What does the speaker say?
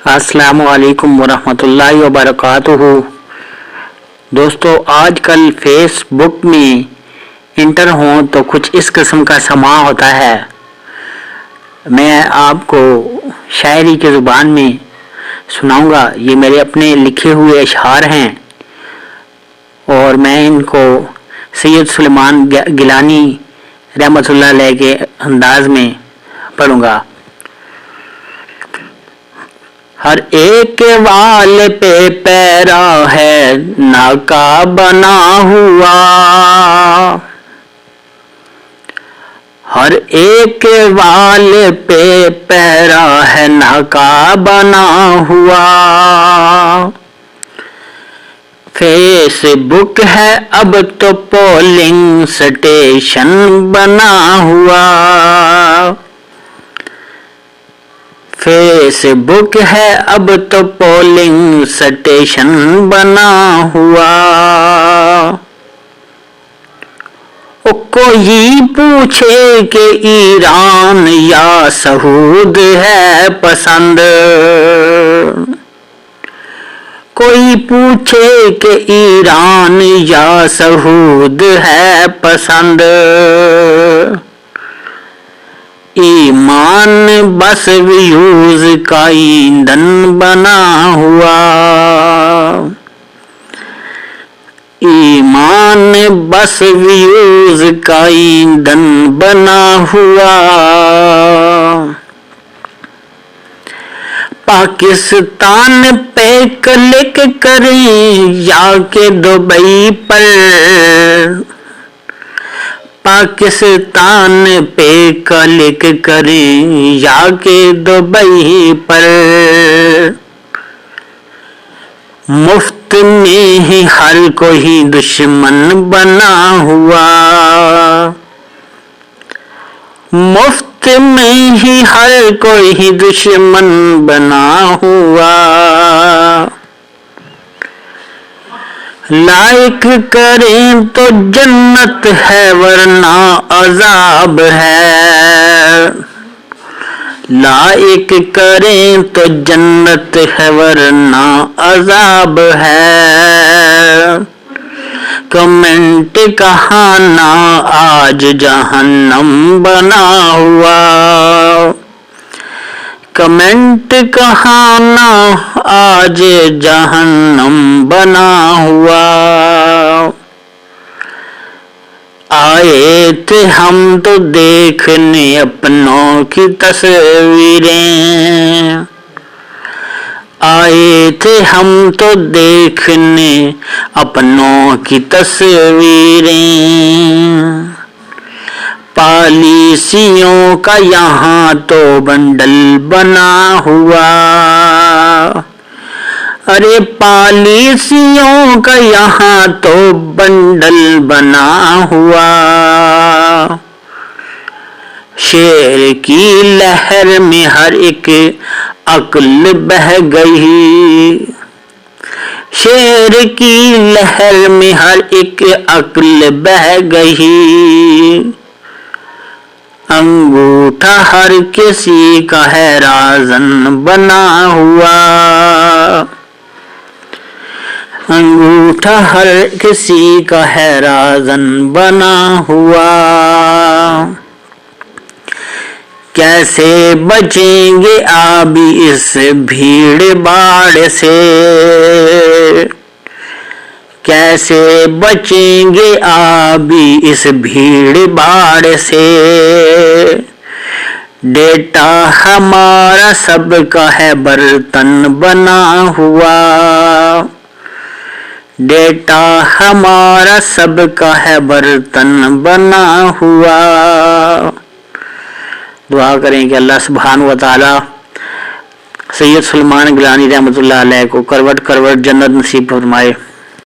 السلام علیکم ورحمۃ اللہ وبرکاتہ۔ دوستو، آج کل فیس بک میں انٹر ہوں تو کچھ اس قسم کا سماع ہوتا ہے۔ میں آپ کو شاعری کی زبان میں سناؤں گا۔ یہ میرے اپنے لکھے ہوئے اشعار ہیں اور میں ان کو سید سلیمان گیلانی رحمۃ اللہ علیہ کے انداز میں پڑھوں گا۔ ہر ایک وال پہ پیرا ہے ناکا بنا ہوا، ہر ایک وال پہ پیرا ہے ناکا بنا ہوا، فیس بک ہے اب تو پولنگ سٹیشن بنا ہوا، فیس بک ہے اب تو پولنگ سٹیشن بنا ہوا، کوئی پوچھے کہ ایران یا سعود ہے پسند، کوئی پوچھے کہ ایران یا سعود ہے پسند، ایمان بس ویوز کا ایندھن بنا ہوا، ایمان بس ویوز کا ایندھن بنا ہوا، پاکستان پہ کلک کریں یا کہ دبئی پر، پاکستان پہ کلک کریں یا کہ دبئی پر، مفت میں ہی ہر کوئی دشمن بنا ہوا، مفت میں ہی ہر کوئی دشمن بنا ہوا، لائق کریں تو جنت ہے ورنہ عذاب ہے، لائق کریں تو جنت ہے ورنہ عذاب ہے، کمنٹ کہانا آج جہنم بنا ہوا، کمنٹ کہانا آج جہنم بنا ہوا، آئے تھے ہم تو دیکھنے اپنوں کی تصویریں، آئے تھے ہم تو دیکھنے اپنوں کی تصویریں، پالیسیوں کا یہاں تو بنڈل بنا ہوا، ارے پالیسیوں کا یہاں تو بنڈل بنا ہوا، شیر کی لہر میں ہر ایک عقل بہہ گئی، شیر کی لہر میں ہر ایک عقل بہہ گئی، انگوٹھا ہر کسی کا ہے رازن بنا ہوا، انگوٹھا ہر کسی کا ہے رازن بنا ہوا، کیسے بچیں گے آپ اس بھیڑ باڑ سے، کیسے بچیں گے آپ اس بھیڑ باڑ سے، ڈیٹا ہمارا سب کا ہے برتن بنا ہوا، ڈیٹا ہمارا سب کا ہے برتن بنا ہوا، دعا کریں کہ اللہ سبحانہ و تعالی سید سلیمان گیلانی رحمۃ اللہ علیہ کو کروٹ کروٹ جنت نصیب فرمائے۔